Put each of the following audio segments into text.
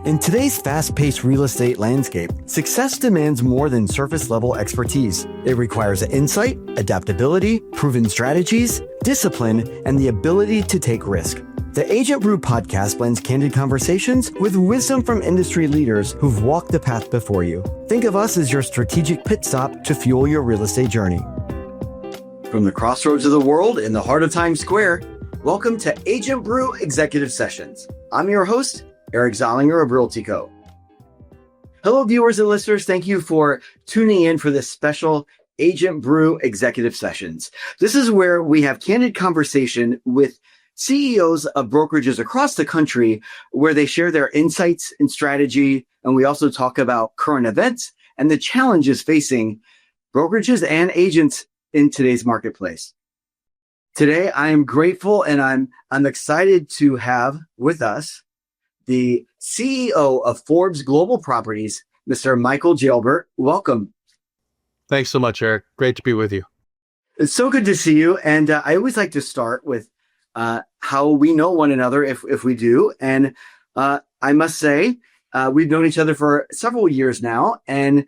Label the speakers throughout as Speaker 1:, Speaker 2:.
Speaker 1: In today's fast-paced real estate landscape, success demands more than surface-level expertise. It requires insight, adaptability, proven strategies, discipline, and the ability to take risk. The Agent Brew podcast blends candid conversations with wisdom from industry leaders who've walked the path before you. Think of us as your strategic pit stop to fuel your real estate journey. From the crossroads of the world in the heart of Times Square, welcome to Agent Brew Executive Sessions. I'm your host, Eric Zollinger of Realty Co. Hello, viewers and listeners. Thank you for tuning in for this special Agent Brew Executive Sessions. This is where we have candid conversation with CEOs of brokerages across the country where they share their insights and strategy. And we also talk about current events and the challenges facing brokerages and agents in today's marketplace. Today, I am grateful and I'm excited to have with us the CEO of Forbes Global Properties, Mr. Michael Jalbert. Welcome.
Speaker 2: Thanks so much, Eric. Great to be with you.
Speaker 1: It's so good to see you. And I always like to start with how we know one another, if we do. And I must say, we've known each other for several years now. And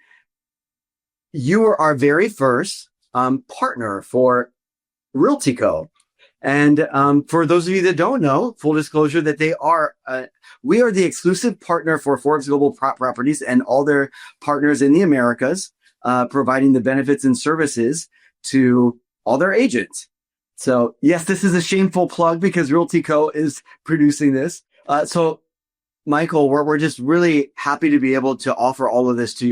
Speaker 1: you were our very first partner for Realty Co. And for those of you that don't know, full disclosure that we are the exclusive partner for Forbes Global Properties and all their partners in the Americas, providing the benefits and services to all their agents. So yes, this is a shameful plug because Realty Co is producing this. So Michael, we're just really happy to be able to offer all of this to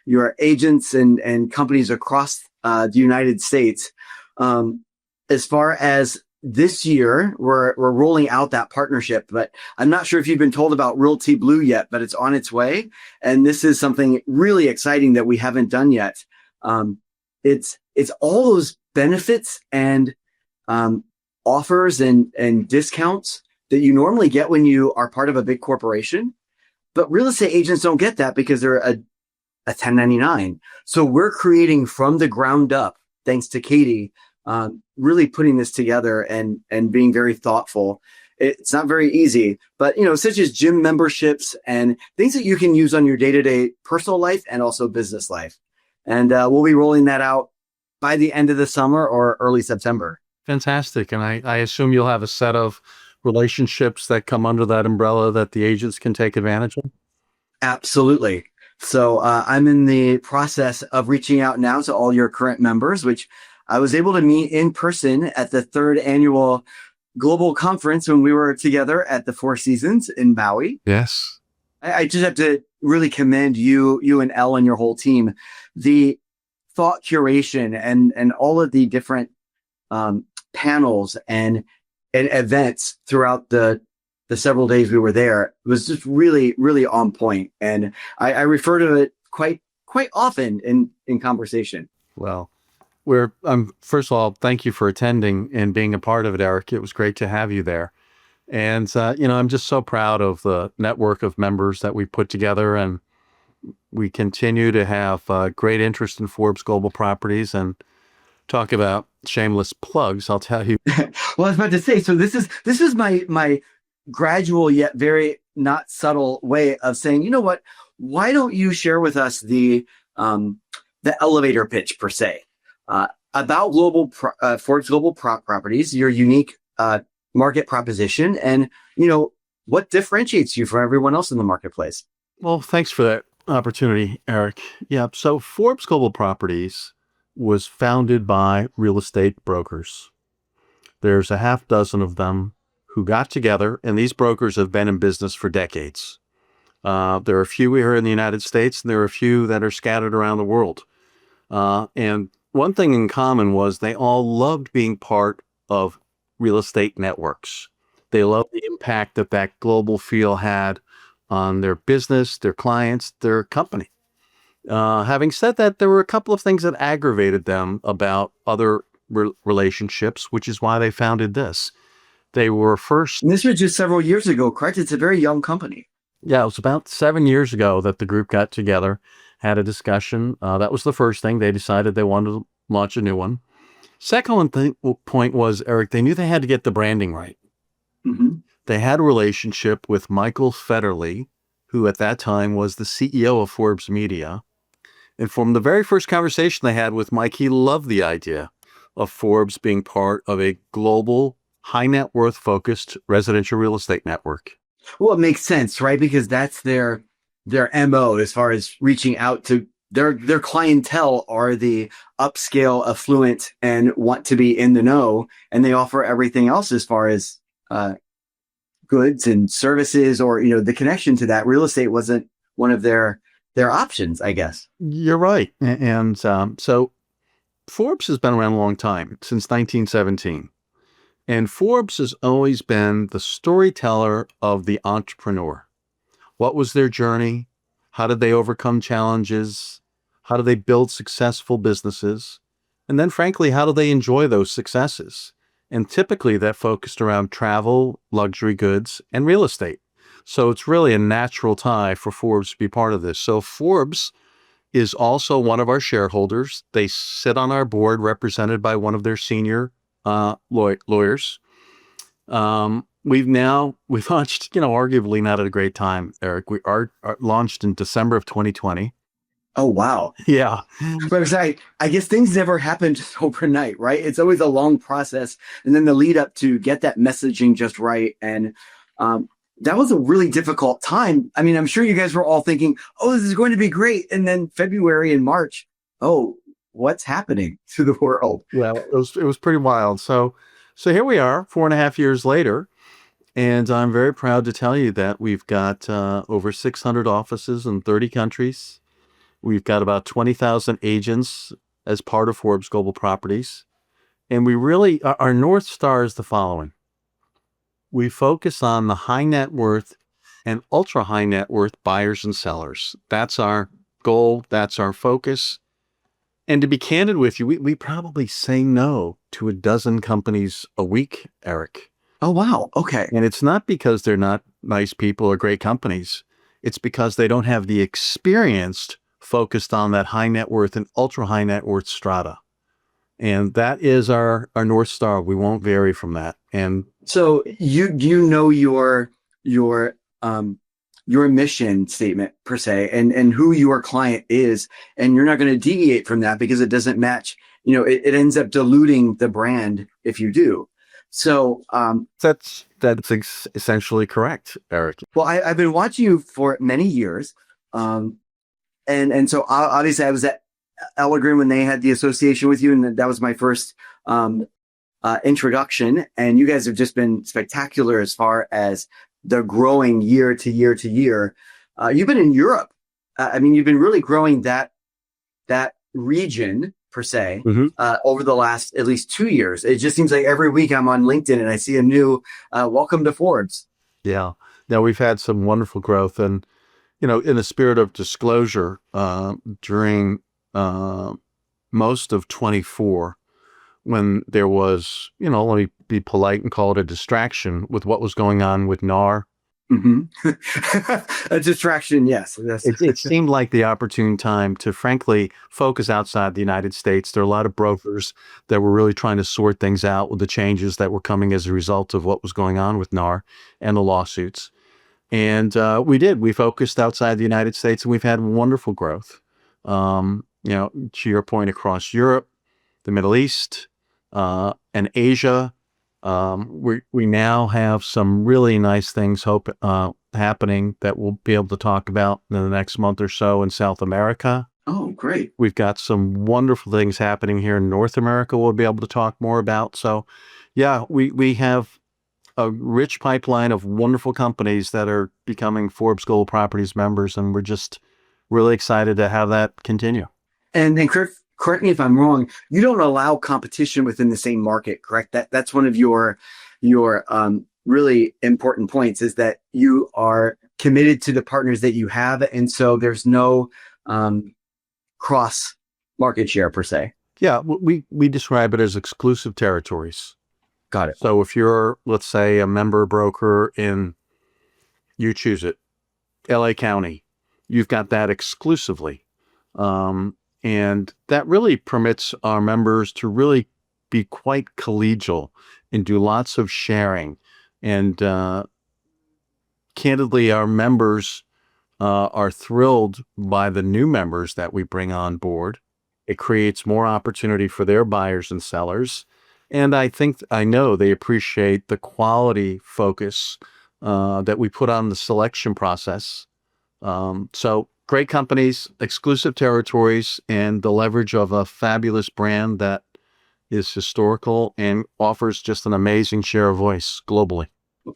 Speaker 1: your agents and companies across the United States. As far as this year, we're rolling out that partnership, but I'm not sure if you've been told about Realty Blue yet, but it's on its way. And this is something really exciting that we haven't done yet. It's all those benefits and offers and discounts that you normally get when you are part of a big corporation. But real estate agents don't get that because they're a 1099. So we're creating from the ground up, thanks to Katie, really putting this together and being very thoughtful. It's not very easy, but such as gym memberships and things that you can use on your day-to-day personal life and also business life. And we'll be rolling that out by the end of the summer or early September.
Speaker 2: Fantastic. And I assume you'll have a set of relationships that come under that umbrella that the agents can take advantage of? Absolutely.
Speaker 1: So I'm in the process of reaching out now to all your current members, which I was able to meet in person at the 3rd annual global conference when we were together at the Four Seasons in Maui.
Speaker 2: Yes.
Speaker 1: I just have to really commend you and Elle and your whole team. The thought curation and all of the different panels and events throughout the several days we were there was just really, really on point. And I refer to it quite often in conversation.
Speaker 2: Well, first of all, thank you for attending and being a part of it, Eric. It was great to have you there. And, I'm just so proud of the network of members that we put together, and we continue to have great interest in Forbes Global Properties. And talk about shameless plugs, I'll tell you.
Speaker 1: Well, I was about to say, so this is my gradual yet very not subtle way of saying, you know what, why don't you share with us the elevator pitch per se? About Forbes Global Properties, your unique market proposition, and what differentiates you from everyone else in the marketplace.
Speaker 2: Well, thanks for that opportunity, Eric. Yeah, so Forbes Global Properties was founded by real estate brokers. There's a half dozen of them who got together, and these brokers have been in business for decades. There are a few here in the United States, and there are a few that are scattered around the world. And one thing in common was they all loved being part of real estate networks. They loved the impact that global feel had on their business, their clients, their company. Having said that, there were a couple of things that aggravated them about other relationships, which is why they founded this. They were first...
Speaker 1: And this was just several years ago, correct? It's a very young company.
Speaker 2: Yeah, it was about 7 years ago that the group got together, had a discussion. That was the first thing. They decided they wanted to launch a new one. Second point was, Eric, they knew they had to get the branding right.
Speaker 1: Mm-hmm.
Speaker 2: They had a relationship with Michael Federley, who at that time was the CEO of Forbes Media. And from the very first conversation they had with Mike, he loved the idea of Forbes being part of a global, high net worth focused residential real estate network.
Speaker 1: Well, it makes sense, right? Because that's their MO as far as reaching out to their clientele are the upscale, affluent, and want to be in the know, and they offer everything else as far as goods and services, or the connection to that. Real estate wasn't one of their options, I guess.
Speaker 2: You're right. And so Forbes has been around a long time, since 1917. And Forbes has always been the storyteller of the entrepreneur. What was their journey? How did they overcome challenges? How do they build successful businesses? And then, frankly, how do they enjoy those successes? And typically that focused around travel, luxury goods, and real estate. So it's really a natural tie for Forbes to be part of this. So Forbes is also one of our shareholders. They sit on our board represented by one of their senior lawyers. We've launched, arguably not at a great time, Eric. We are launched in December of 2020.
Speaker 1: Oh, wow.
Speaker 2: Yeah.
Speaker 1: But I guess things never happen just overnight, right? It's always a long process. And then the lead up to get that messaging just right. And that was a really difficult time. I mean, I'm sure you guys were all thinking, oh, this is going to be great. And then February and March, oh, what's happening to the world?
Speaker 2: Well, it was pretty wild. So here we are, 4.5 years later. And I'm very proud to tell you that we've got over 600 offices in 30 countries. We've got about 20,000 agents as part of Forbes Global Properties. And we really, our North Star is the following. We focus on the high net worth and ultra high net worth buyers and sellers. That's our goal. That's our focus. And to be candid with you, we probably say no to a dozen companies a week, Eric.
Speaker 1: Oh, wow. Okay.
Speaker 2: And it's not because they're not nice people or great companies. It's because they don't have the experience focused on that high net worth and ultra high net worth strata. And that is our North Star. We won't vary from that. And
Speaker 1: so you know your mission statement per se, and who your client is, and you're not going to deviate from that because it doesn't match. It ends up diluting the brand if you do. So
Speaker 2: that's essentially correct, Eric.
Speaker 1: Well, I've been watching you for many years, and so obviously I was at Elegrin when they had the association with you, and that was my first introduction. And you guys have just been spectacular as far as the growing year to year to year. You've been in Europe. I mean, you've been really growing that region per se over the last at least 2 years. It just seems like every week I'm on LinkedIn and I see a new welcome to Forbes.
Speaker 2: Yeah. Now we've had some wonderful growth, and in the spirit of disclosure, during most of 24, when there was, let me be polite and call it a distraction with what was going on with NAR.
Speaker 1: A distraction, yes.
Speaker 2: It seemed like the opportune time to, frankly, focus outside the United States. There are a lot of brokers that were really trying to sort things out with the changes that were coming as a result of what was going on with NAR and the lawsuits. And we did. We focused outside the United States, and we've had wonderful growth. To your point, across Europe, the Middle East, and Asia. We now have some really nice things happening that we'll be able to talk about in the next month or so in South America.
Speaker 1: Oh, great.
Speaker 2: We've got some wonderful things happening here in North America we'll be able to talk more about. So, yeah, we have a rich pipeline of wonderful companies that are becoming Forbes Global Properties members, and we're just really excited to have that continue.
Speaker 1: And then correct me if I'm wrong, you don't allow competition within the same market, correct? That's one of your really important points, is that you are committed to the partners that you have, and so there's no cross market share per se.
Speaker 2: Yeah, we describe it as exclusive territories.
Speaker 1: Got it.
Speaker 2: So if you're, let's say, a member broker in, you choose it, LA County, you've got that exclusively. And that really permits our members to really be quite collegial and do lots of sharing. And candidly, our members are thrilled by the new members that we bring on board. It creates more opportunity for their buyers and sellers. And I know they appreciate the quality focus that we put on the selection process. So great companies, exclusive territories, and the leverage of a fabulous brand that is historical and offers just an amazing share of voice globally.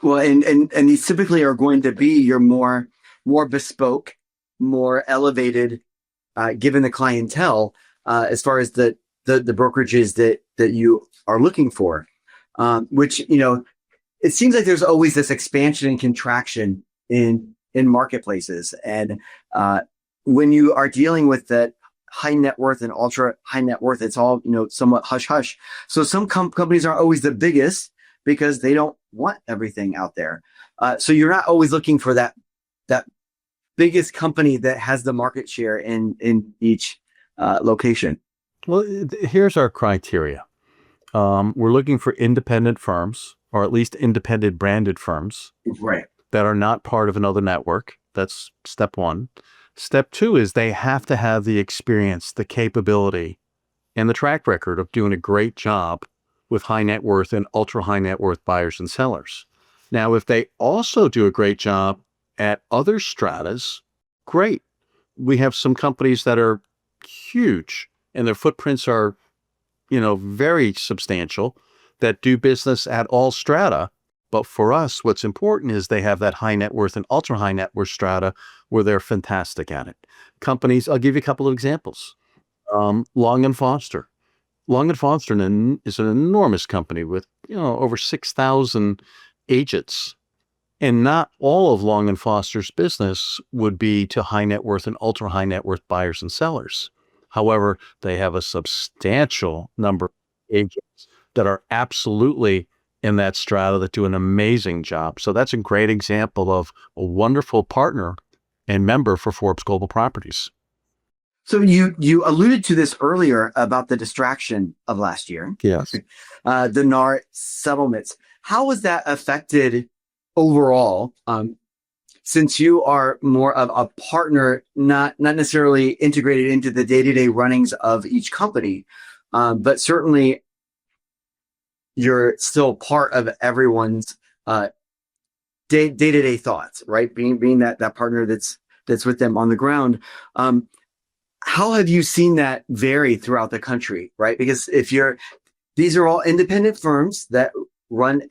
Speaker 1: Well, and these typically are going to be your more bespoke, more elevated, given the clientele, as far as the brokerages that you are looking for, which, it seems like there's always this expansion and contraction in marketplaces. And when you are dealing with that high net worth and ultra high net worth, it's all, somewhat hush hush. So some companies aren't always the biggest because they don't want everything out there. So you're not always looking for that biggest company that has the market share in each location.
Speaker 2: Well, here's our criteria. We're looking for independent firms, or at least independent branded firms,
Speaker 1: Right.
Speaker 2: that are not part of another network. That's step one. Step two is they have to have the experience, the capability, and the track record of doing a great job with high net worth and ultra high net worth buyers and sellers. Now, if they also do a great job at other stratas, great. We have some companies that are huge and their footprints are, very substantial, that do business at all strata. But for us, what's important is they have that high net worth and ultra high net worth strata where they're fantastic at it. Companies, I'll give you a couple of examples. Long and Foster. Long and Foster is an enormous company with, over 6,000 agents. And not all of Long and Foster's business would be to high net worth and ultra high net worth buyers and sellers. However, they have a substantial number of agents that are absolutely in that strata that do an amazing job. So that's a great example of a wonderful partner and member for Forbes Global Properties.
Speaker 1: So you alluded to this earlier about the distraction of last year.
Speaker 2: Yes.
Speaker 1: The NAR settlements. How was that affected overall? Since you are more of a partner, not necessarily integrated into the day-to-day runnings of each company, but certainly you're still part of everyone's day-to-day thoughts, right? Being that partner that's with them on the ground. How have you seen that vary throughout the country, right? Because these are all independent firms that run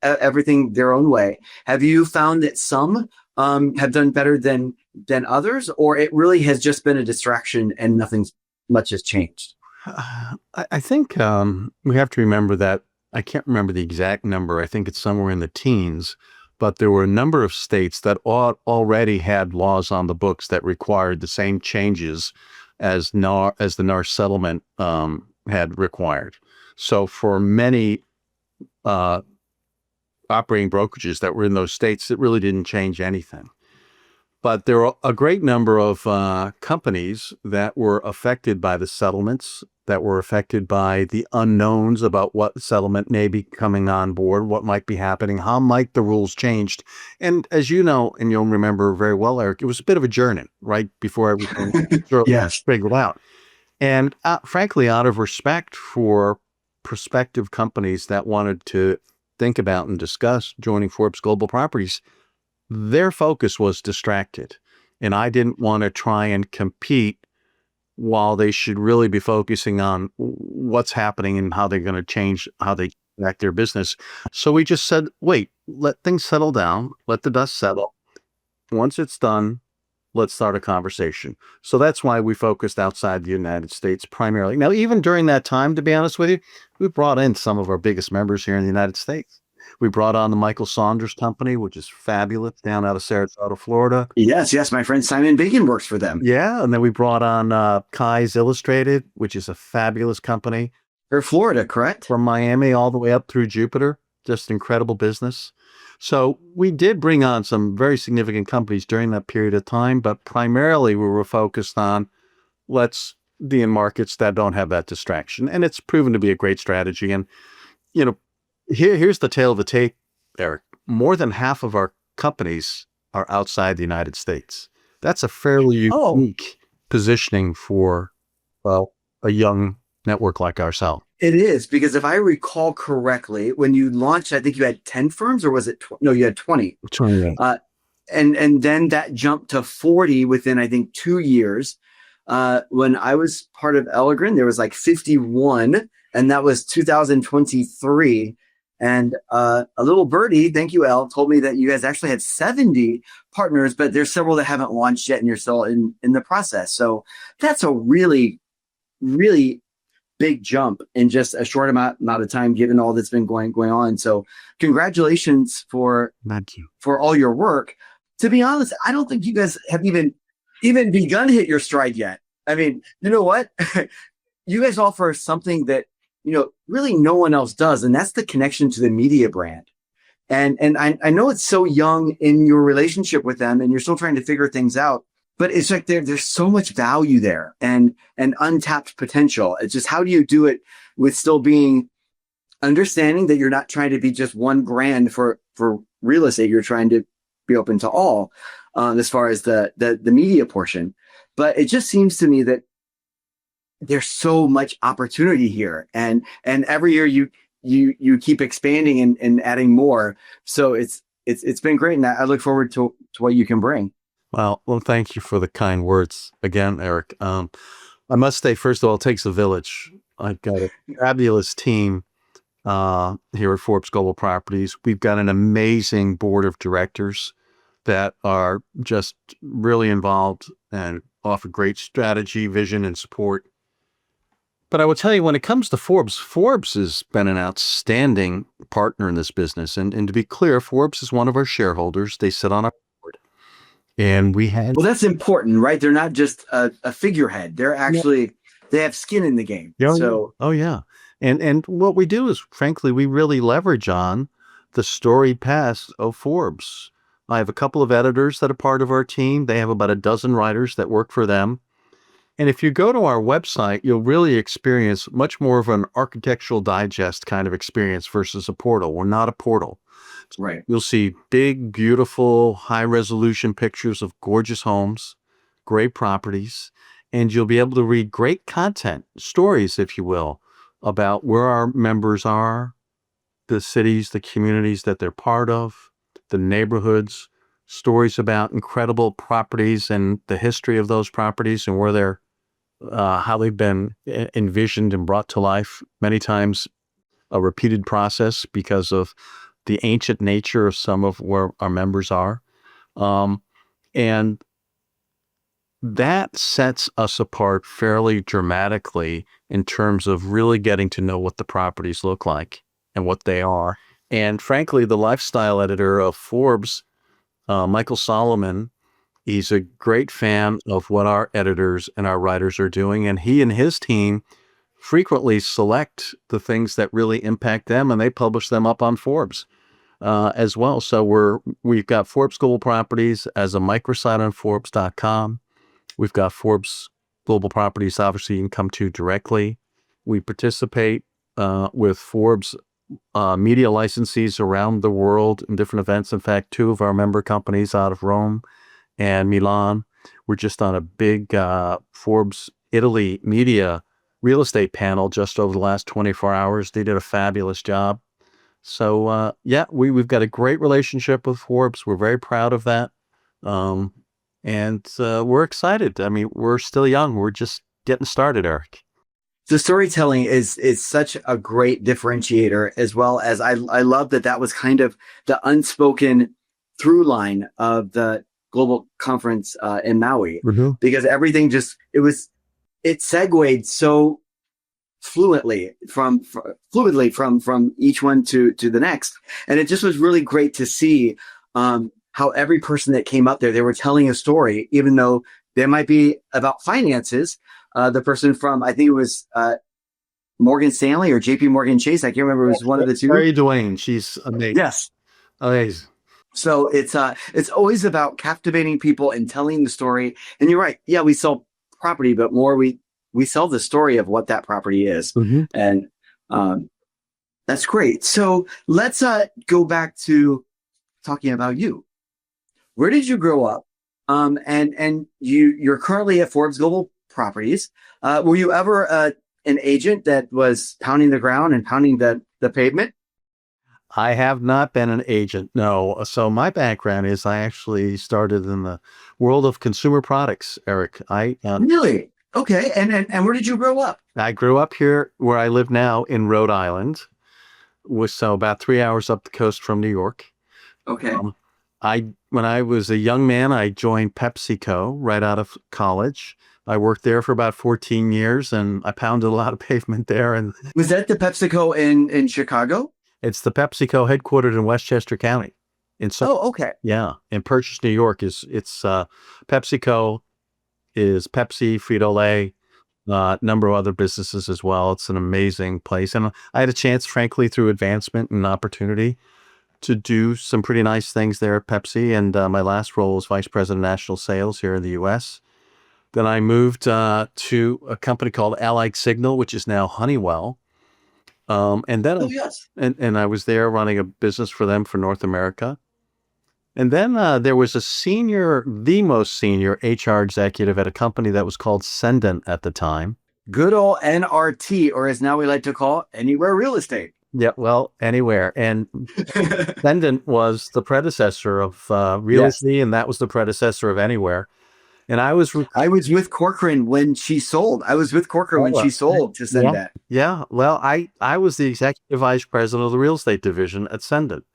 Speaker 1: everything their own way. Have you found that some have done better than others, or it really has just been a distraction and nothing much has changed?
Speaker 2: I think we have to remember that I can't remember the exact number. I think it's somewhere in the teens, but there were a number of states that already had laws on the books that required the same changes as the NAR settlement had required. So for many operating brokerages that were in those states, it really didn't change anything. But there were a great number of companies that were affected by the settlements, that were affected by the unknowns about what settlement may be coming on board, what might be happening, how might the rules changed. And as you know, and you'll remember very well, Eric, it was a bit of a journey, right, before everything
Speaker 1: Yes.
Speaker 2: figured out. And frankly, out of respect for prospective companies that wanted to think about and discuss joining Forbes Global Properties, their focus was distracted. And I didn't want to try and compete while they should really be focusing on what's happening and how they're going to change how they conduct their business. So we just said, wait, let things settle down, let the dust settle. Once it's done, let's start a conversation. So that's why we focused outside the United States primarily. Now, even during that time, to be honest with you, we brought in some of our biggest members here in the United States. We brought on the Michael Saunders Company, which is fabulous, down out of Sarasota, Florida.
Speaker 1: Yes. My friend Simon Bacon works for them.
Speaker 2: Yeah. And then we brought on Kai's Illustrated, which is a fabulous company.
Speaker 1: They're Florida, correct?
Speaker 2: From Miami all the way up through Jupiter. Just incredible business. So we did bring on some very significant companies during that period of time, but primarily we were focused on let's be in markets that don't have that distraction. And it's proven to be a great strategy. And, here's the tale of the tape, Eric. More than half of our companies are outside the United States. That's a fairly
Speaker 1: Oh,
Speaker 2: unique positioning for, well, a young network like ourselves.
Speaker 1: it is because if I recall correctly, when you launched, I think you had 10 firms or was it, no, you had 20. Uh, and then that jumped to 40 within, I think, 2 years. When I was part of Elegrin, there was like 51, and that was 2023. And a little birdie, thank you, Elle, told me that you guys actually had 70 partners, but there's several that haven't launched yet, and you're still in the process. So that's a really, really big jump in just a short amount of time, given all that's been going on. So congratulations
Speaker 2: Thank you.
Speaker 1: for all your work. To be honest, I don't think you guys have even begun to hit your stride yet. I mean, you know what? You guys offer something that, really no one else does, and that's the connection to the media brand. And I know it's so young in your relationship with them, and you're still trying to figure things out. But it's like there's so much value there and untapped potential. It's just how do you do it with still being understanding that you're not trying to be just one brand for real estate. You're trying to be open to all as far as the media portion. But it just seems to me that there's so much opportunity here, and every year you keep expanding and adding more. So it's been great, and I look forward to what you can bring.
Speaker 2: Well, thank you for the kind words again, Eric. I must say, first of all, it takes a village. I've got a fabulous team here at Forbes Global Properties. We've got an amazing board of directors that are just really involved and offer great strategy, vision, and support. But I will tell you, when it comes to Forbes, Forbes has been an outstanding partner in this business. And to be clear, Forbes is one of our shareholders. They sit on our board. And we had...
Speaker 1: Well, that's important, right? They're not just a figurehead. They're actually, they have skin in the game.
Speaker 2: Yeah.
Speaker 1: So,
Speaker 2: oh, yeah. And what we do is, frankly, we really leverage on the storied past of Forbes. I have a couple of editors that are part of our team. They have about a dozen writers that work for them. And if you go to our website, you'll really experience much more of an architectural digest kind of experience versus a portal. We're not a portal.
Speaker 1: right.
Speaker 2: You'll see big, beautiful, high-resolution pictures of gorgeous homes, great properties, and you'll be able to read great content, stories, if you will, about where our members are, the cities, the communities that they're part of, the neighborhoods, stories about incredible properties and the history of those properties and where they're how they've been envisioned and brought to life, many times a repeated process because of the ancient nature of some of where our members are. And that sets us apart fairly dramatically in terms of really getting to know what the properties look like and what they are. And frankly, the lifestyle editor of Forbes, Michael Solomon, he's a great fan of what our editors and our writers are doing, and he and his team frequently select the things that really impact them, and they publish them up on Forbes as well. So we've got Forbes Global Properties as a microsite on Forbes.com. We've got Forbes Global Properties, obviously, you can come to directly. We participate with Forbes media licensees around the world in different events. In fact, 2 of our member companies out of Rome and Milan. We're just on a big Forbes Italy media real estate panel just over the last 24 hours. They did a fabulous job. So, we've got a great relationship with Forbes. We're very proud of that. And we're excited. I mean, we're still young. We're just getting started, Eric.
Speaker 1: the storytelling is such a great differentiator, as well as I love that was kind of the unspoken through line of the global conference in Maui, because everything it segued so fluidly from each one to the next, and it just was really great to see how every person that came up there, they were telling a story, even though they might be about finances. The person from, I think it was Morgan Stanley or JP Morgan Chase, I can't remember, it was one of the two.
Speaker 2: Mary Dwayne, she's amazing.
Speaker 1: Yes.
Speaker 2: Amazing.
Speaker 1: So it's always about captivating people and telling the story. And you're right. Yeah, we sell property, but more we sell the story of what that property is. And that's great. So let's go back to talking about you. Where did you grow up? And you're currently at Forbes Global Properties. Were you ever an agent that was pounding the ground and pounding the pavement?
Speaker 2: I have not been an agent, no. So my background is I actually started in the world of consumer products, Eric.
Speaker 1: Really? Okay. And where did you grow up?
Speaker 2: I grew up here where I live now in Rhode Island, was so about 3 hours up the coast from New York.
Speaker 1: Okay.
Speaker 2: Um, when I was a young man, I joined PepsiCo right out of college. I worked there for about 14 years and I pounded a lot of pavement there. And
Speaker 1: Was that the PepsiCo in Chicago?
Speaker 2: it's the PepsiCo headquartered in Westchester County.
Speaker 1: Oh, okay.
Speaker 2: Yeah, in Purchase, New York PepsiCo is Pepsi, Frito-Lay, number of other businesses as well. It's an amazing place. And I had a chance, frankly, through advancement and opportunity to do some pretty nice things there at Pepsi. And my last role was Vice President of National Sales here in the U.S. Then I moved to a company called Allied Signal, which is now Honeywell. And then
Speaker 1: Oh, yes.
Speaker 2: and I was there running a business for them for North America. And then there was the most senior HR executive at a company that was called Sendent at the time.
Speaker 1: Good old NRT, or as now we like to call Anywhere Real Estate.
Speaker 2: Yeah, well, anywhere. And Sendent was the predecessor of
Speaker 1: Yes.
Speaker 2: Realty, and that was the predecessor of Anywhere. And
Speaker 1: I was with Corcoran when she sold. I was with Corcoran when she sold to
Speaker 2: yeah,
Speaker 1: Sendet.
Speaker 2: yeah. Well, I was the executive vice president of the real estate division at Sendent.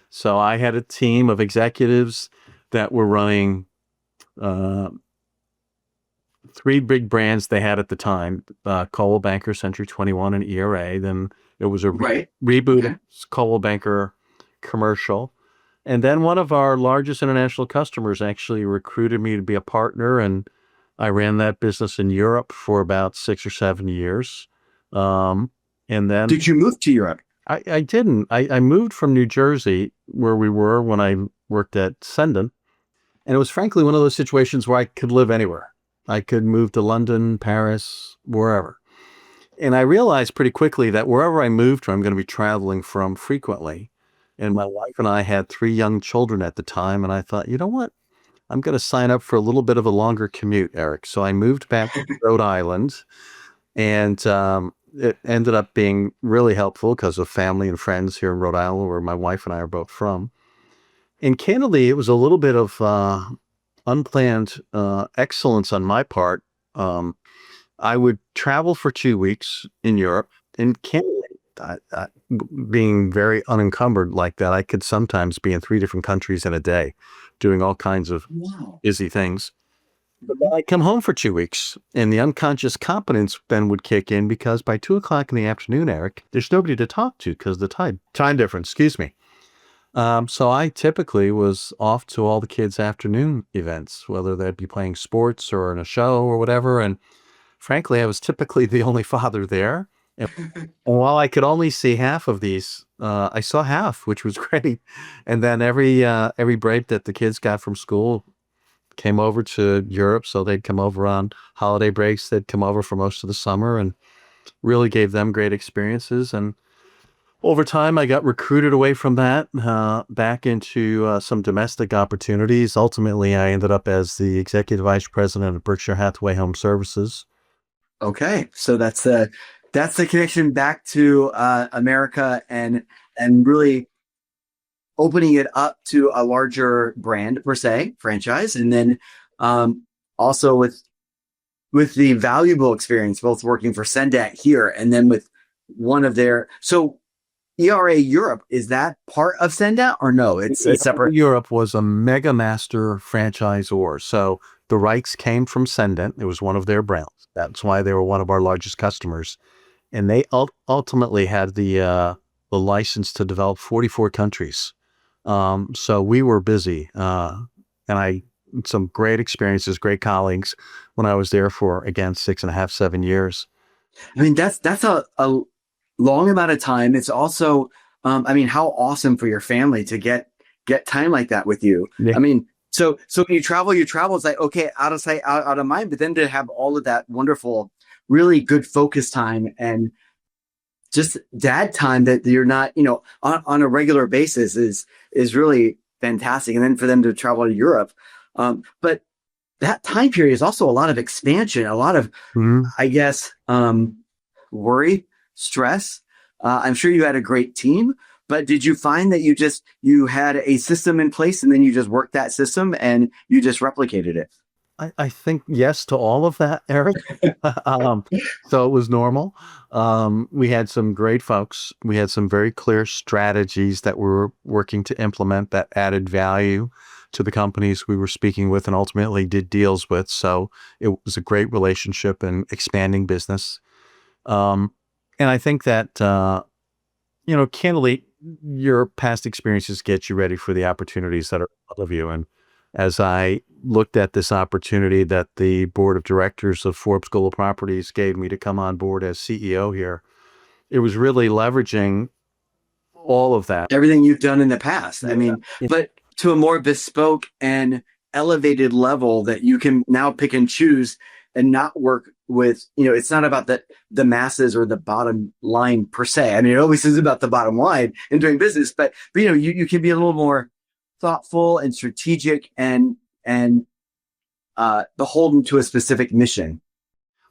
Speaker 2: So I had a team of executives that were running three big brands they had at the time, Coldwell Banker, Century 21, and ERA. Then there was a
Speaker 1: Right.
Speaker 2: reboot
Speaker 1: Okay.
Speaker 2: of Coldwell Banker Commercial. And then one of our largest international customers actually recruited me to be a partner, and I ran that business in Europe for about 6 or 7 years. And then
Speaker 1: Did you move to Europe?
Speaker 2: I didn't. I moved from New Jersey, where we were when I worked at Sendon. And it was frankly one of those situations where I could live anywhere. I could move to London, Paris, wherever. And I realized pretty quickly that wherever I moved to, I'm going to be traveling from frequently. And my wife and I had 3 young children at the time. And I thought, you know what? I'm going to sign up for a little bit of a longer commute, Eric. So I moved back to Rhode Island, and it ended up being really helpful because of family and friends here in Rhode Island, where my wife and I are both from. And candidly, it was a little bit of unplanned excellence on my part. I would travel for 2 weeks in Europe, and candidly, being very unencumbered like that, I could sometimes be in 3 different countries in a day, doing all kinds of
Speaker 1: Wow.
Speaker 2: busy things. But then I'd come home for 2 weeks, and the unconscious competence then would kick in because by 2 o'clock in the afternoon, Eric, there's nobody to talk to because the time difference. Excuse me. So I typically was off to all the kids' afternoon events, whether they'd be playing sports or in a show or whatever. And frankly, I was typically the only father there. And while I could only see half of these, I saw half, which was great. And then every break that the kids got from school came over to Europe, so they'd come over on holiday breaks. They'd come over for most of the summer, and really gave them great experiences. And over time, I got recruited away from that back into some domestic opportunities. Ultimately, I ended up as the executive vice president of Berkshire Hathaway Home Services.
Speaker 1: Okay. So that's the connection back to America and really opening it up to a larger brand per se, franchise, and then also with the valuable experience both working for Sendat here and then with one of their ERA Europe, is that part of Sendat or no? It's a separate.
Speaker 2: Europe was a mega master franchisor. So the rights came from Sendent. It was one of their brands. That's why they were one of our largest customers. And they ultimately had the license to develop 44 countries. So we were busy. And I some great experiences, great colleagues when I was there for, again, 6.5, 7 years.
Speaker 1: I mean, that's a long amount of time. It's also, I mean, how awesome for your family to get time like that with you.
Speaker 2: Yeah.
Speaker 1: I mean, so when you travel. It's like, okay, out of sight, out of mind. But then to have all of that wonderful, really good focus time and just dad time that you're not, on a regular basis is really fantastic. And then for them to travel to Europe. But that time period is also a lot of expansion, a lot of,
Speaker 2: Mhm.
Speaker 1: I guess, worry, stress. I'm sure you had a great team, but did you find that you had a system in place and then you just worked that system and you just replicated it?
Speaker 2: I think yes to all of that, Eric. um, so it was normal. We had some great folks. We had some very clear strategies that we were working to implement that added value to the companies we were speaking with and ultimately did deals with. So it was a great relationship and expanding business. Um, and I think that, candidly, your past experiences get you ready for the opportunities that are ahead of you. And as I looked at this opportunity that the board of directors of Forbes Global Properties gave me to come on board as CEO here, it was really leveraging all of that.
Speaker 1: Everything you've done in the past. I
Speaker 2: Yeah.
Speaker 1: mean,
Speaker 2: Yeah.
Speaker 1: but to a more bespoke and elevated level that you can now pick and choose and not work with, it's not about the masses or the bottom line per se. I mean, it always is about the bottom line in doing business, but you can be a little more thoughtful and strategic and beholden to a specific mission.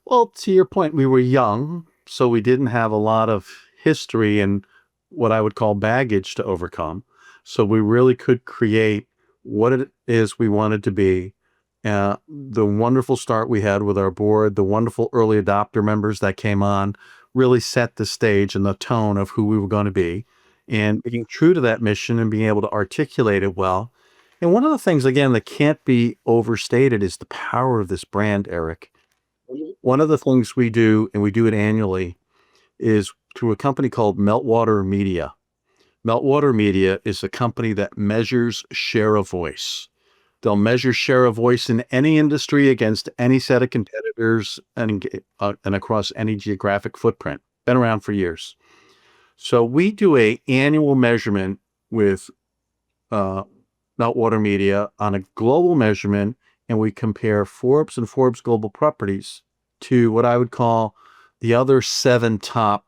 Speaker 2: Well, to your point, we were young, so we didn't have a lot of history and what I would call baggage to overcome. So we really could create what it is we wanted to be. The wonderful start we had with our board, the wonderful early adopter members that came on, really set the stage and the tone of who we were going to be. And being true to that mission and being able to articulate it well. And one of the things, again, that can't be overstated is the power of this brand, Eric. One of the things we do, and we do it annually, is through a company called Meltwater Media. Meltwater Media is a company that measures share of voice. They'll measure share of voice in any industry against any set of competitors and across any geographic footprint. Been around for years. So we do a annual measurement with uh, Meltwater Media on a global measurement, and we compare Forbes and Forbes Global Properties to what I would call the other seven top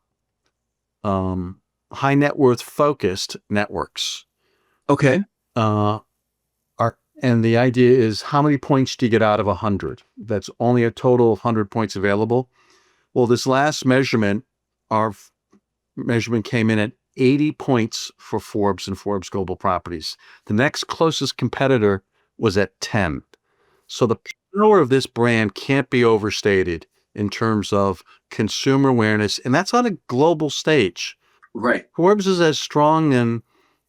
Speaker 2: um, high net worth focused networks.
Speaker 1: Okay.
Speaker 2: Uh, and the idea is how many points do you get out of 100? That's only a total of 100 points available. Well, this last measurement, our measurement came in at 80 points for Forbes and Forbes Global Properties. The next closest competitor was at 10. So the power of this brand can't be overstated in terms of consumer awareness, and that's on a global stage.
Speaker 1: Right.
Speaker 2: Forbes is as strong in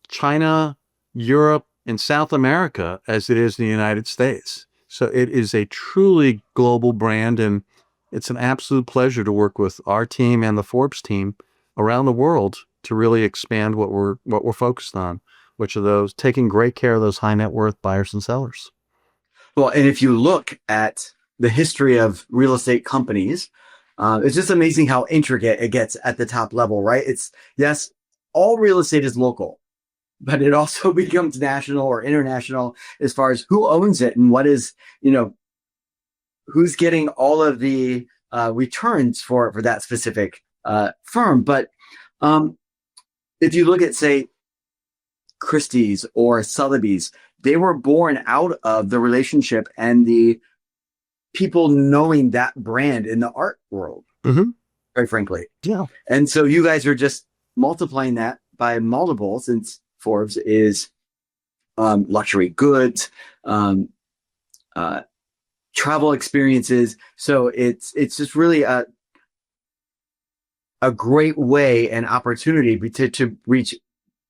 Speaker 2: China, Europe, and South America as it is in the United States. So it is a truly global brand, and it's an absolute pleasure to work with our team and the Forbes team around the world to really expand what we're focused on, which are those taking great care of those high net worth buyers and sellers.
Speaker 1: Well, and if you look at the history of real estate companies, it's just amazing how intricate it gets at the top level, right? Yes, all real estate is local, but it also becomes national or international as far as who owns it and who's getting all of the returns for that specific firm. But um, if you look at, say, Christie's or Sotheby's, they were born out of the relationship and the people knowing that brand in the art world,
Speaker 2: Mm-hmm.
Speaker 1: quite frankly.
Speaker 2: Yeah.
Speaker 1: And so you guys are just multiplying that by multiple, since Forbes is luxury goods, um, uh, travel experiences. So it's just really a great way and opportunity to reach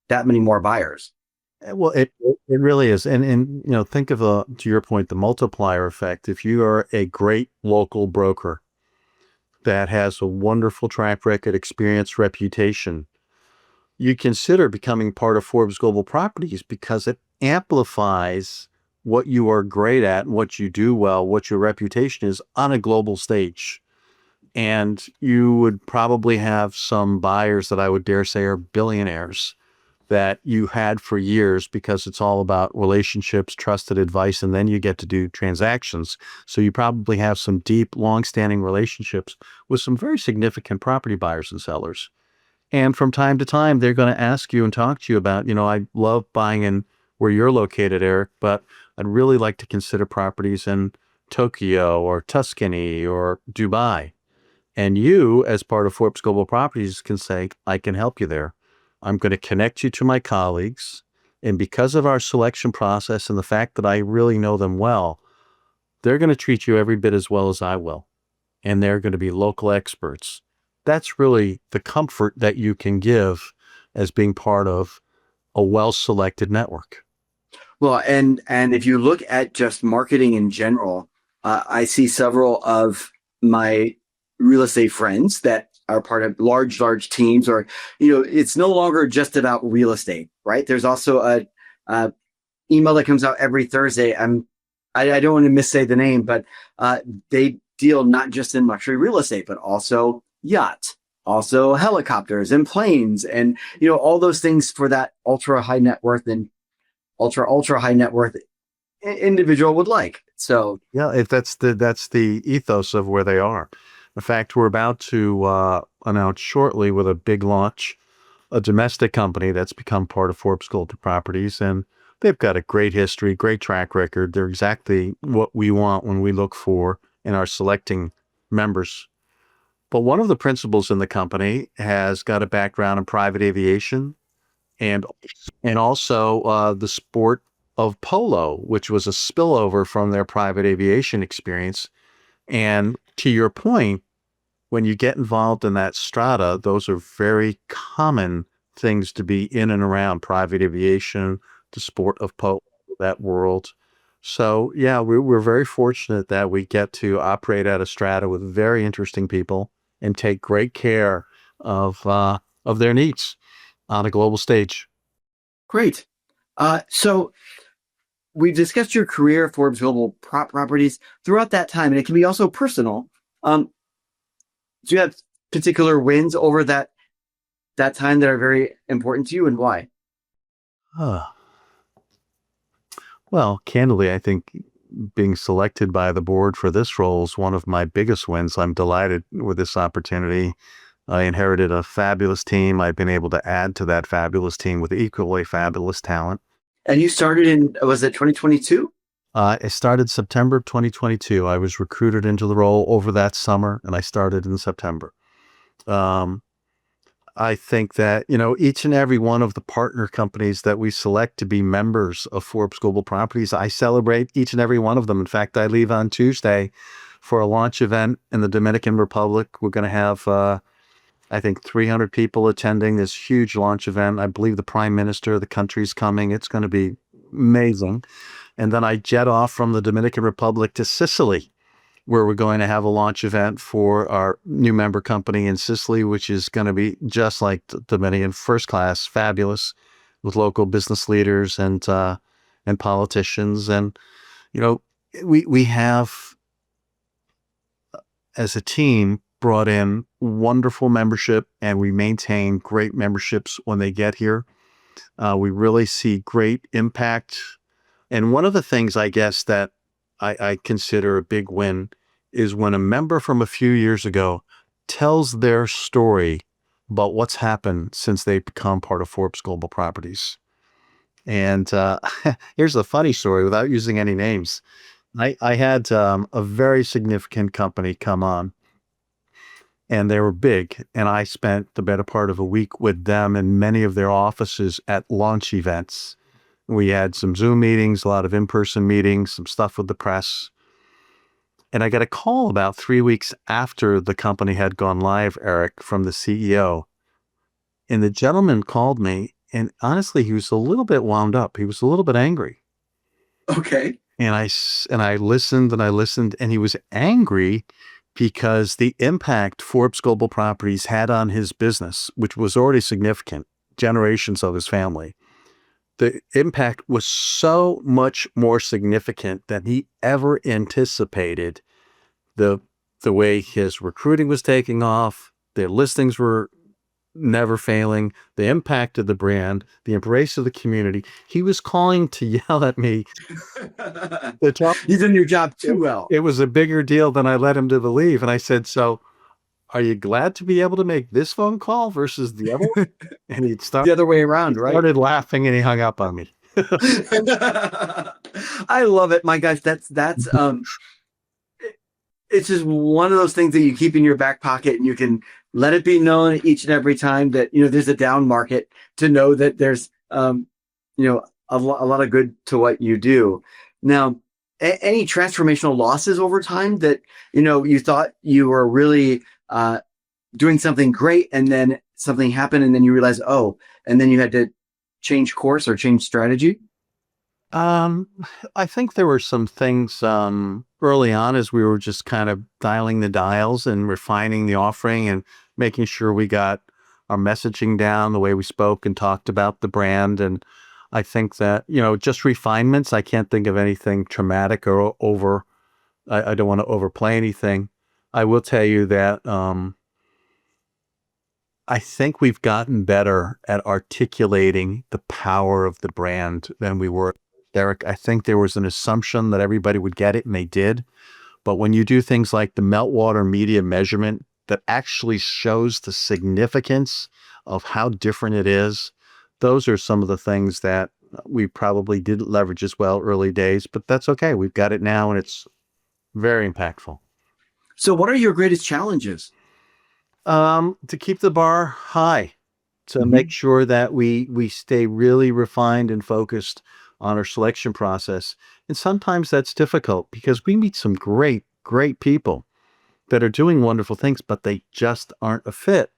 Speaker 1: that many more buyers.
Speaker 2: Well, it really is, and think of to your point, the multiplier effect. If you are a great local broker that has a wonderful track record, experience, reputation, you consider becoming part of Forbes Global Properties because it amplifies what you are great at, what you do well, what your reputation is on a global stage. And you would probably have some buyers that I would dare say are billionaires that you had for years because it's all about relationships, trusted advice, and then you get to do transactions. So you probably have some deep, long-standing relationships with some very significant property buyers and sellers. And from time to time, they're going to ask you and talk to you about, I love buying in where you're located, Eric, but I'd really like to consider properties in Tokyo or Tuscany or Dubai. And you, as part of Forbes Global Properties, can say, I can help you there. I'm going to connect you to my colleagues. And because of our selection process and the fact that I really know them well, they're going to treat you every bit as well as I will. And they're going to be local experts. That's really the comfort that you can give as being part of a well-selected network.
Speaker 1: Well, and if you look at just marketing in general, I see several of my real estate friends that are part of large teams, or it's no longer just about real estate, right? There's also a email that comes out every Thursday. I don't want to missay the name, but they deal not just in luxury real estate, but also yachts, also helicopters and planes, and all those things for that ultra high net worth and ultra high net worth individual would like. So
Speaker 2: Yeah, if that's the ethos of where they are. In fact, we're about to announce shortly with a big launch, a domestic company that's become part of Forbes Global Properties, and they've got a great history, great track record. They're exactly what we want when we look for in our selecting members. But one of the principals in the company has got a background in private aviation and also the sport of polo, which was a spillover from their private aviation experience. And to your point, when you get involved in that strata, those are very common things to be in and around private aviation, the sport of polo, that world. So yeah, we're very fortunate that we get to operate at a strata with very interesting people and take great care of their needs on a global stage.
Speaker 1: great. So we've discussed your career at Forbes Global Properties throughout that time, and it can be also personal. Do you have particular wins over that time that are very important to you, and why?
Speaker 2: Uh, well, candidly, I think being selected by the board for this role is one of my biggest wins. I'm delighted with this opportunity. I inherited a fabulous team. I've been able to add to that fabulous team with equally fabulous talent.
Speaker 1: And you started in, was it 2022?
Speaker 2: I started September 2022. I was recruited into the role over that summer, and I started in September. Um, I think that, each and every one of the partner companies that we select to be members of Forbes Global Properties, I celebrate each and every one of them. In fact, I leave on Tuesday for a launch event in the Dominican Republic. We're going to have, I think, 300 people attending this huge launch event. I believe the Prime Minister of the country's coming. It's going to be amazing. And then I jet off from the Dominican Republic to Sicily, where we're going to have a launch event for our new member company in Sicily, which is going to be just like the Dominican, first class, fabulous, with local business leaders and politicians. And we have, as a team, brought in wonderful membership, and we maintain great memberships when they get here. We really see great impact. And one of the things, I guess, that I consider a big win is when a member from a few years ago tells their story about what's happened since they've become part of Forbes Global Properties. And here's a funny story without using any names. I had a very significant company come on, and they were big. And I spent the better part of a week with them in many of their offices at launch events. We had some Zoom meetings, a lot of in-person meetings, some stuff with the press. And I got a call about 3 weeks after the company had gone live, Eric, from the CEO. And the gentleman called me, and honestly, he was a little bit wound up. He was a little bit angry.
Speaker 1: Okay.
Speaker 2: And I listened and I listened, and he was angry because the impact Forbes Global Properties had on his business, which was already significant, generations of his family, the impact was so much more significant than he ever anticipated. The way his recruiting was taking off, their listings were never failing, the impact of the brand, the embrace of the community. He was calling to yell at me.
Speaker 1: You've done your job too well.
Speaker 2: It was a bigger deal than I led him to believe. And I said, so are you glad to be able to make this phone call versus the other one? And he'd start
Speaker 1: The other way around, right?
Speaker 2: started laughing, and he hung up on me.
Speaker 1: I love it. My gosh, it's just one of those things that you keep in your back pocket and you can let it be known each and every time that, there's a down market, to know that there's, a lot of good to what you do. Now, any transformational losses over time that, you thought you were really, doing something great, and then something happened and then you realize, oh, and then you had to change course or change strategy?
Speaker 2: Um, I think there were some things early on as we were just kind of dialing the dials and refining the offering and making sure we got our messaging down, the way we spoke and talked about the brand. And I think that, just refinements. I can't think of anything traumatic or over. I don't want to overplay anything. I will tell you that I think we've gotten better at articulating the power of the brand than we were. Derek, I think there was an assumption that everybody would get it, and they did. But when you do things like the meltwater media measurement that actually shows the significance of how different it is, those are some of the things that we probably didn't leverage as well early days, but that's okay. We've got it now, and it's very impactful.
Speaker 1: So what are your greatest challenges?
Speaker 2: To keep the bar high, to make
Speaker 1: Mhm.
Speaker 2: sure that we stay really refined and focused on our selection process. And sometimes that's difficult because we meet some great people that are doing wonderful things, but they just aren't a fit.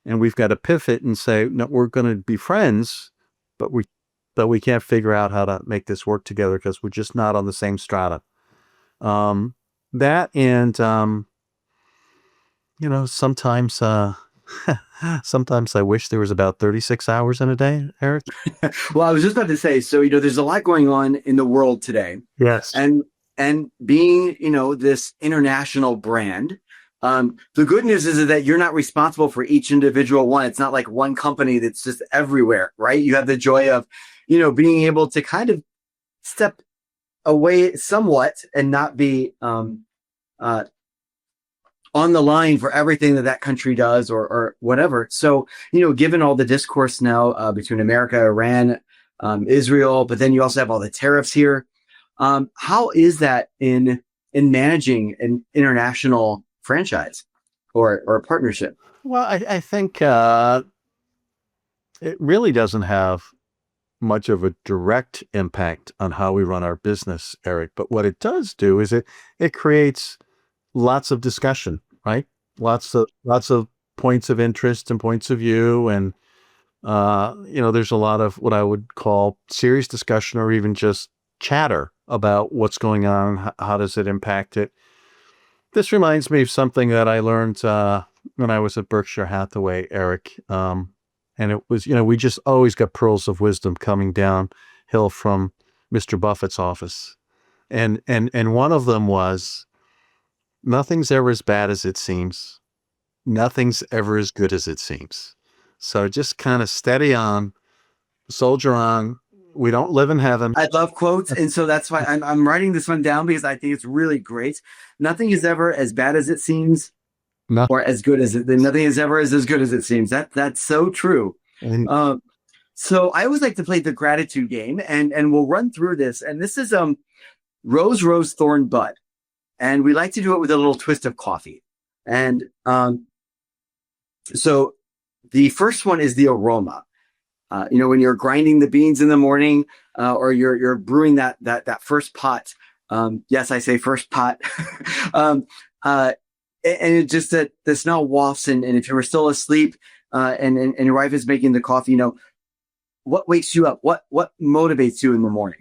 Speaker 2: And we've got to pivot and say, no, we're going to be friends, but we can't figure out how to make this work together because we're just not on the same strata. Um, that and sometimes sometimes I wish there was about 36 hours in a day, Eric.
Speaker 1: Well, I was just about to say, so, there's a lot going on in the world today,
Speaker 2: Yes.
Speaker 1: and being, this international brand. The good news is that you're not responsible for each individual one. It's not like one company that's just everywhere, right? You have the joy of, being able to kind of step away somewhat and not be, uh, on the line for everything that country does, or whatever. So, given all the discourse now, between America, Iran, Israel, but then you also have all the tariffs here. How is that in managing an international franchise, or a partnership?
Speaker 2: Well, I think it really doesn't have much of a direct impact on how we run our business, Eric. But what it does do is it creates lots of discussion, right? Lots of points of interest and points of view, and there's a lot of what I would call serious discussion or even just chatter about what's going on. How does it impact it? This reminds me of something that I learned when I was at Berkshire Hathaway, Eric. And it was, we just always got pearls of wisdom coming downhill from Mr. Buffett's office. And one of them was, nothing's ever as bad as it seems. Nothing's ever as good as it seems. So just kind of steady on, soldier on. We don't live in heaven.
Speaker 1: I love quotes, and so that's why I'm writing this one down, because I think it's really great. Nothing is ever as bad as it seems,
Speaker 2: Nothing.
Speaker 1: or as good as it. Nothing is ever as good as it seems. That's so true.
Speaker 2: And
Speaker 1: Um, so I always like to play the gratitude game, and we'll run through this. And this is rose thorn bud, and we like to do it with a little twist of coffee. And so the first one is the aroma. When you're grinding the beans in the morning, or you're brewing that first pot. Yes, I say first pot. um, and it just, that the smell wafts, and if you were still asleep, and your wife is making the coffee, what wakes you up? What motivates you in the morning?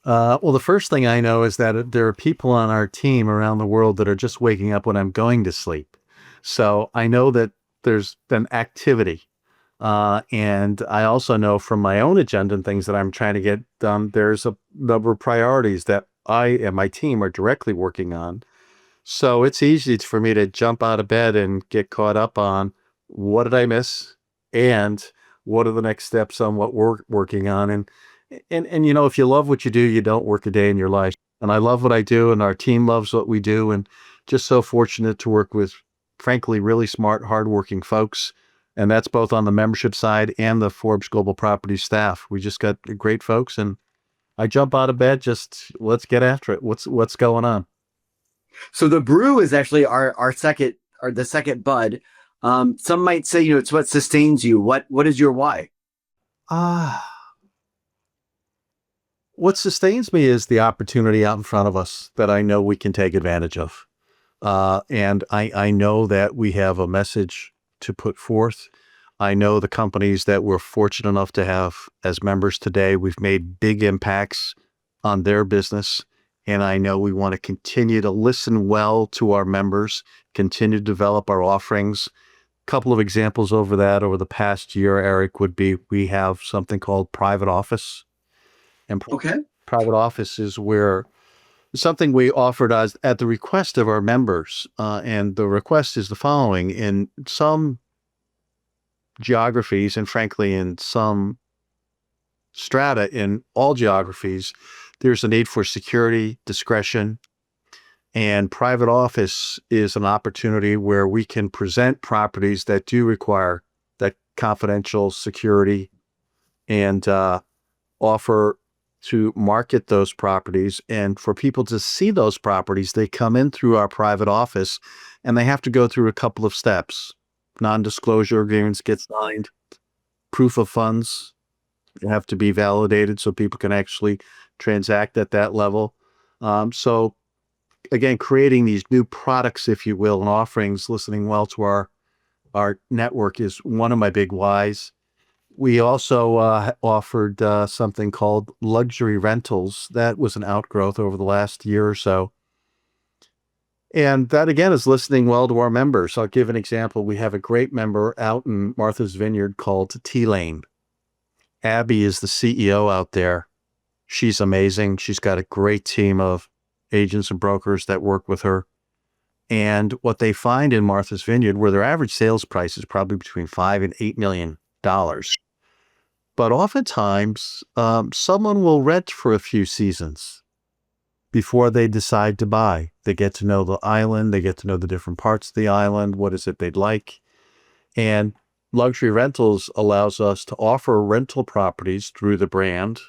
Speaker 2: well, the first thing I know is that there are people on our team around the world that are just waking up when I'm going to sleep. So I know that there's been activity. And I also know from my own agenda and things that I'm trying to get done, there's a number of priorities that I and my team are directly working on. So it's easy for me to jump out of bed and get caught up on what did I miss and what are the next steps on what we're working on. And if you love what you do, you don't work a day in your life. And I love what I do, and our team loves what we do, and just so fortunate to work with, frankly, really smart, hardworking folks. And that's both on the membership side and the Forbes Global Properties staff. We just got great folks, and I jump out of bed, just let's get after it. What's going on?
Speaker 1: So the brew is actually our second or the second bud. Some might say, it's what sustains you. What is your why?
Speaker 2: Ah, what sustains me is the opportunity out in front of us that I know we can take advantage of. And I know that we have a message to put forth. I know the companies that we're fortunate enough to have as members today, we've made big impacts on their business. And I know we want to continue to listen well to our members, continue to develop our offerings. Couple of examples over that over the past year, Eric, would be we have something called private office. And
Speaker 1: Okay.
Speaker 2: private office is where something we offered us at the request of our members. And the request is the following: in some geographies, and frankly, in some strata, in all geographies, there's a need for security, discretion, and private office is an opportunity where we can present properties that do require that confidential security and offer to market those properties. And for people to see those properties, they come in through our private office and they have to go through a couple of steps. Non-disclosure agreements get signed, proof of funds have to be validated so people can actually transact at that level. So again, creating these new products, if you will, and offerings, listening well to our network is one of my big whys. We also offered something called luxury rentals. That was an outgrowth over the last year or so. And that, again, is listening well to our members. I'll give an example. We have a great member out in Martha's Vineyard called T-Lane. Abby is the CEO out there. She's amazing. She's got a great team of agents and brokers that work with her. And what they find in Martha's Vineyard, where their average sales price is probably between $5 and $8 million. But oftentimes, someone will rent for a few seasons before they decide to buy. They get to know the island. They get to know the different parts of the island. What is it they'd like? And luxury rentals allows us to offer rental properties through the brand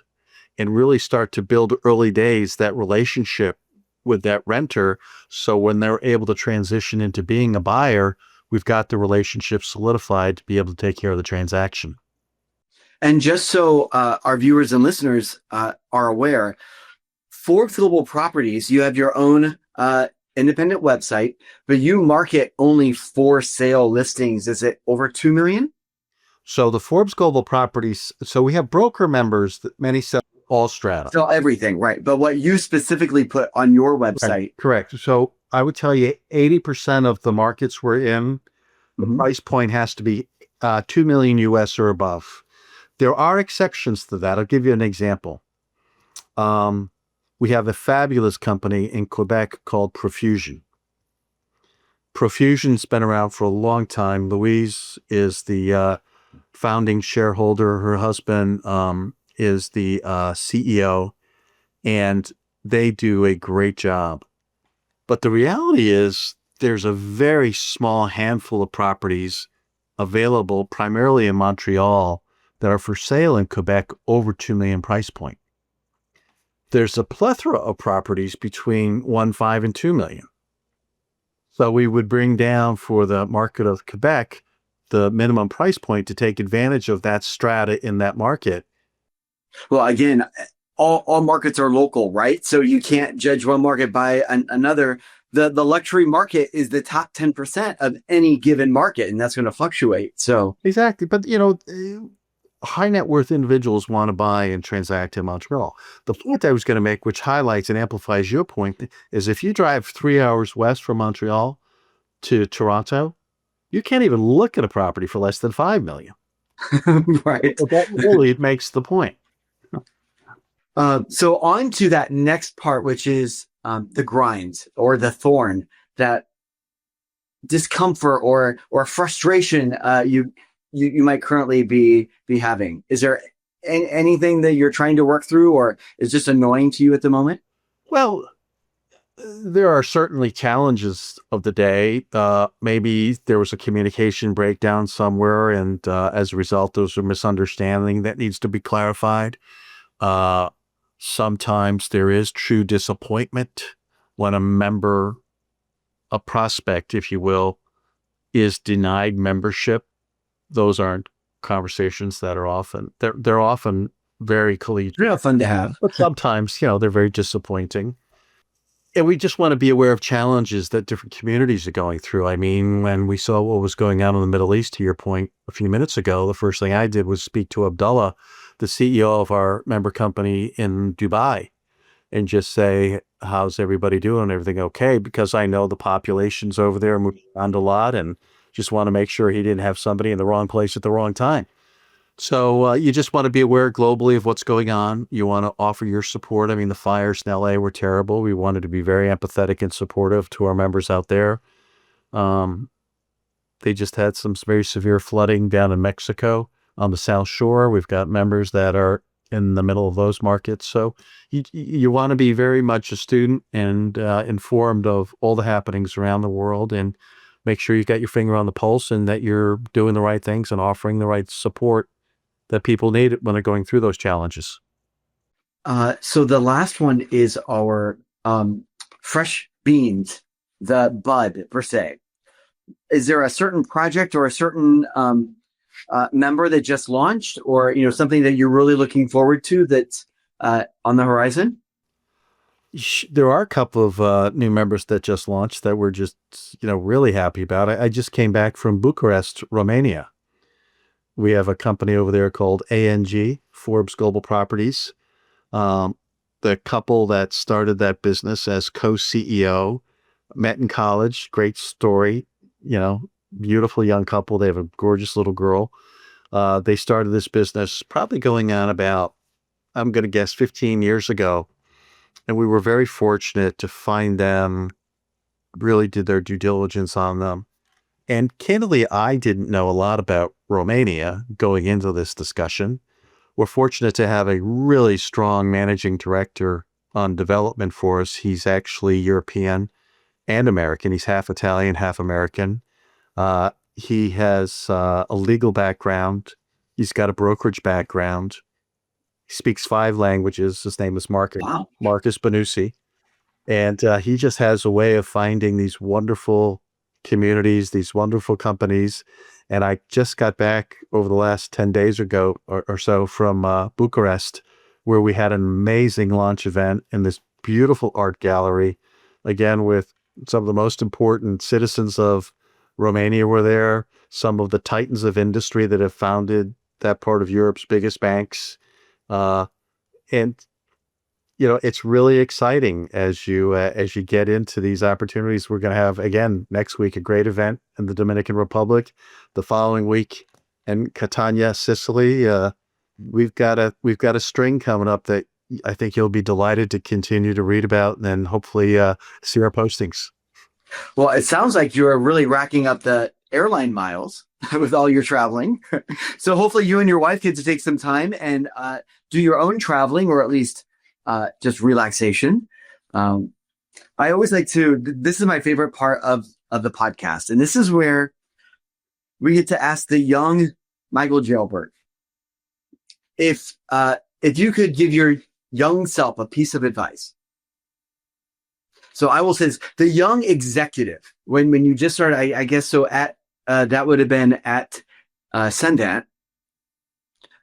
Speaker 2: and really start to build early days that relationship with that renter. So when they're able to transition into being a buyer, we've got the relationship solidified to be able to take care of the transaction.
Speaker 1: And just so our viewers and listeners are aware, Forbes Global Properties, you have your own independent website, but you market only for sale listings. Is it over 2 million?
Speaker 2: So the Forbes Global Properties, so we have broker members that many sell all strata.
Speaker 1: So everything, right? But what you specifically put on your website.
Speaker 2: Right. Correct. So I would tell you 80% of the markets we're in, the price point has to be 2 million US or above. There are exceptions to that. I'll give you an example. We have a fabulous company in Quebec called Profusion. Profusion's been around for a long time. Louise is the founding shareholder. Her husband is the CEO, and they do a great job. But the reality is there's a very small handful of properties available primarily in Montreal that are for sale in Quebec over 2 million price point. There's a plethora of properties between 1.5 and 2 million. So we would bring down for the market of Quebec the minimum price point to take advantage of that strata in that market.
Speaker 1: Well, again, all markets are local, right? So you can't judge one market by another. The luxury market is the top 10% of any given market, and that's going to fluctuate. So
Speaker 2: exactly. But, high net worth individuals want to buy and transact in Montreal. The point I was going to make, which highlights and amplifies your point, is if you drive 3 hours west from Montreal to Toronto, you can't even look at a property for less than 5 million.
Speaker 1: right.
Speaker 2: But that really makes the point.
Speaker 1: So on to that next part, which is the grind or the thorn, that discomfort or frustration you might currently be having. Is there anything that you're trying to work through, or is just annoying to you at the moment?
Speaker 2: Well, there are certainly challenges of the day. Maybe there was a communication breakdown somewhere, and as a result, there's a misunderstanding that needs to be clarified. Sometimes there is true disappointment when a member a prospect, if you will, is denied membership, those aren't conversations that are often they're often very collegial,
Speaker 1: Real fun to have.
Speaker 2: but sometimes they're very disappointing. And we just want to be aware of challenges that different communities are going through. I mean, when we saw what was going on in the Middle East, to your point a few minutes ago, the first thing I did was speak to Abdullah, the CEO of our member company in Dubai, and just say, how's everybody doing? Everything okay? Because I know the populations over there moving around a lot, and just want to make sure he didn't have somebody in the wrong place at the wrong time. So you just want to be aware globally of what's going on. You want to offer your support. I mean, the fires in LA were terrible. We wanted to be very empathetic and supportive to our members out there. Um, they just had some very severe flooding down in Mexico on the South Shore. We've got members that are in the middle of those markets. So you want to be very much a student and informed of all the happenings around the world, and make sure you got your finger on the pulse and that you're doing the right things and offering the right support that people need when they're going through those challenges.
Speaker 1: So the last one is our fresh beans, the bud per se. Is there a certain project or a certain member that just launched, or something that you're really looking forward to that's on the horizon?
Speaker 2: There are a couple of new members that just launched that we're just really happy about. I just came back from Bucharest, Romania. We have a company over there called ANG, Forbes Global Properties. The couple that started that business as co-CEO met in college. Great story, beautiful young couple. They have a gorgeous little girl. They started this business probably going on about, I'm going to guess, 15 years ago. And we were very fortunate to find them, really did their due diligence on them. And candidly, I didn't know a lot about Romania going into this discussion. We're fortunate to have a really strong managing director on development for us. He's actually European and American. He's half Italian, half American. He has a legal background. He's got a brokerage background. He speaks 5 languages. His name is
Speaker 1: Wow.
Speaker 2: Marcus Benusi. And he just has a way of finding these wonderful communities, these wonderful companies. And I just got back over the last 10 days ago or so from Bucharest, where we had an amazing launch event in this beautiful art gallery, again, with some of the most important citizens of Romania were there, some of the titans of industry that have founded that part of Europe's biggest banks. And it's really exciting as you get into these opportunities. We're going to have, again, next week, a great event in the Dominican Republic. The following week in Catania, Sicily. We've got a string coming up that I think you'll be delighted to continue to read about, and then hopefully see our postings.
Speaker 1: Well, it sounds like you're really racking up the airline miles with all your traveling. So hopefully you and your wife get to take some time and do your own traveling, or at least just relaxation. I always like to, this is my favorite part of the podcast. And this is where we get to ask the young Michael Jalbert, if you could give your young self a piece of advice. So I will say this, the young executive, when you just started, I guess, so at, that would have been at Sundance.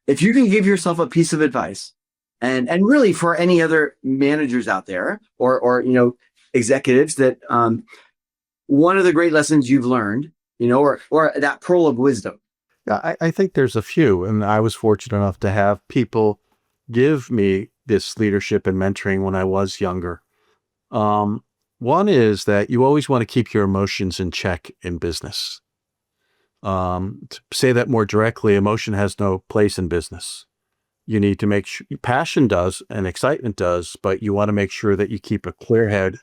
Speaker 1: If you can give yourself a piece of advice, and really for any other managers out there or executives, that one of the great lessons you've learned, or that pearl of wisdom.
Speaker 2: I think there's a few, and I was fortunate enough to have people give me this leadership and mentoring when I was younger. One is that you always want to keep your emotions in check in business. To say that more directly, emotion has no place in business. You need to make sure, passion does and excitement does, but you want to make sure that you keep a clear head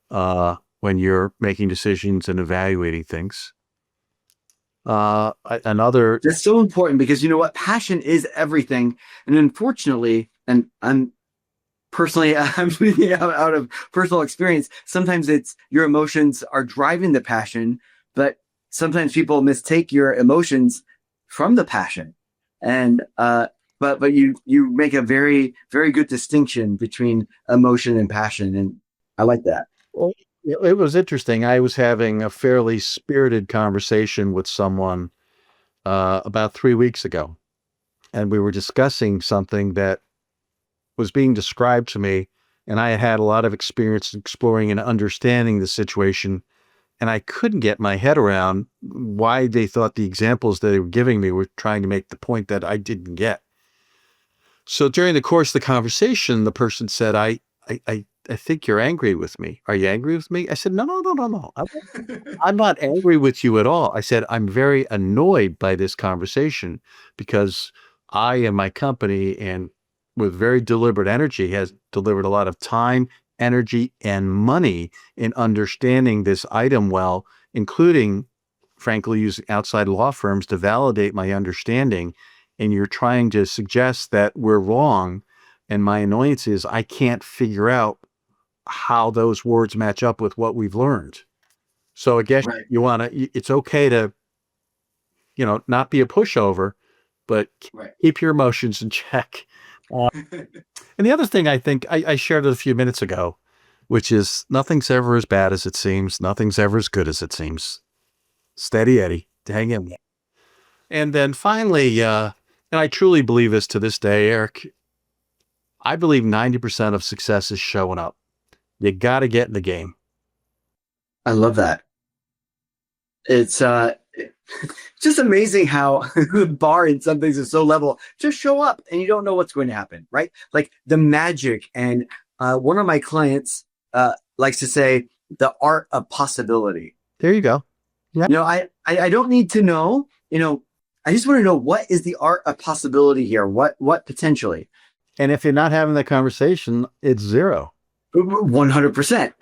Speaker 2: when you're making decisions and evaluating things. Another,
Speaker 1: That's so important, because you know what? Passion is everything. And unfortunately, and I'm speaking out of personal experience, sometimes it's your emotions are driving the passion, but sometimes people mistake your emotions from the passion. And, but you make a very, very good distinction between emotion and passion. And I like that.
Speaker 2: It was interesting. I was having a fairly spirited conversation with someone about 3 weeks ago, and we were discussing something that was being described to me, and I had a lot of experience exploring and understanding the situation, and I couldn't get my head around why they thought the examples that they were giving me were trying to make the point that I didn't get. So during the course of the conversation, the person said, I think you're angry with me. Are you angry with me? I said, no, no, no, no, no. I'm not angry with you at all. I said, I'm very annoyed by this conversation because I and my company, and with very deliberate energy, has delivered a lot of time, energy, and money in understanding this item well, including, frankly, using outside law firms to validate my understanding. And you're trying to suggest that we're wrong. And my annoyance is I can't figure out how those words match up with what we've learned. So I guess
Speaker 1: Right.
Speaker 2: it's okay to, not be a pushover, but
Speaker 1: Right.
Speaker 2: keep your emotions in check. Uh, and the other thing I think I shared it a few minutes ago, which is nothing's ever as bad as it seems. Nothing's ever as good as it seems. Steady Eddie, hang in there. And then finally, and I truly believe this to this day, Eric, I believe 90% of success is showing up. You got to get in the game.
Speaker 1: I love that. It's just amazing how the bar in some things is so level. Just show up and you don't know what's going to happen, right? Like the magic. And one of my clients likes to say the art of possibility.
Speaker 2: There you go. Yeah.
Speaker 1: I don't need to know, I just want to know what is the art of possibility here? What potentially?
Speaker 2: And if you're not having that conversation, it's zero.
Speaker 1: 100%.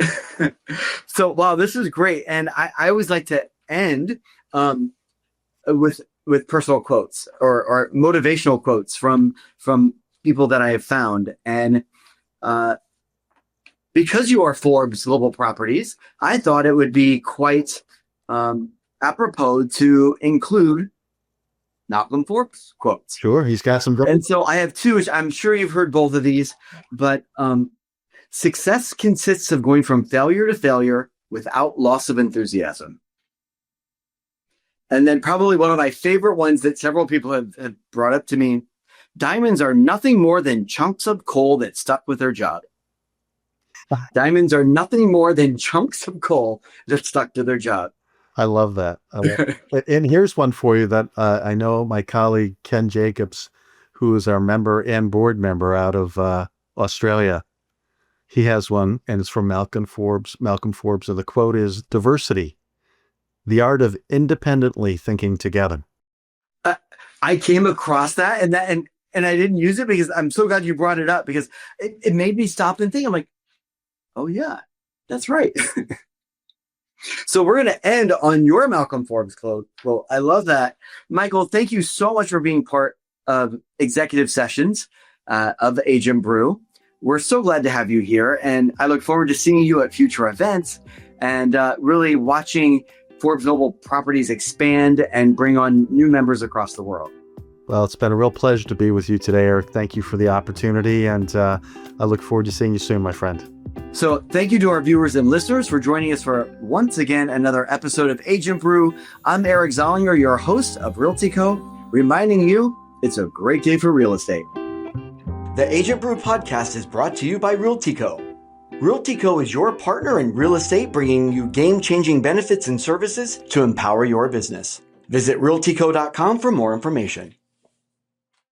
Speaker 1: So, wow, this is great. And I always like to end with personal quotes or motivational quotes from people that I have found. And because you are Forbes Global Properties, I thought it would be quite apropos to include Malcolm Forbes quotes.
Speaker 2: Sure, he's got some.
Speaker 1: And so I have two, which I'm sure you've heard both of these, but success consists of going from failure to failure without loss of enthusiasm. And then probably one of my favorite ones that several people have brought up to me, diamonds are nothing more than chunks of coal that stuck with their job. Diamonds are nothing more than chunks of coal that stuck to their job.
Speaker 2: I love that. And here's one for you that I know my colleague, Ken Jacobs, who is our member and board member out of Australia. He has one, and it's from Malcolm Forbes. And the quote is, diversity, the art of independently thinking together.
Speaker 1: I came across that and I didn't use it because I'm so glad you brought it up, because it made me stop and think. I'm like, oh yeah, that's right. So we're going to end on your Malcolm Forbes quote. Well, I love that. Michael, thank you so much for being part of executive sessions of Agent Brew. We're so glad to have you here, and I look forward to seeing you at future events and really watching Forbes Global Properties expand and bring on new members across the world.
Speaker 2: Well, it's been a real pleasure to be with you today, Eric. Thank you for the opportunity, and I look forward to seeing you soon, my friend.
Speaker 1: So thank you to our viewers and listeners for joining us for, once again, another episode of Agent Brew. I'm Eric Zollinger, your host of Realty Co., reminding you it's a great day for real estate. The Agent Brew podcast is brought to you by Realty Co. Realty Co. is your partner in real estate, bringing you game-changing benefits and services to empower your business. Visit realtyco.com for more information.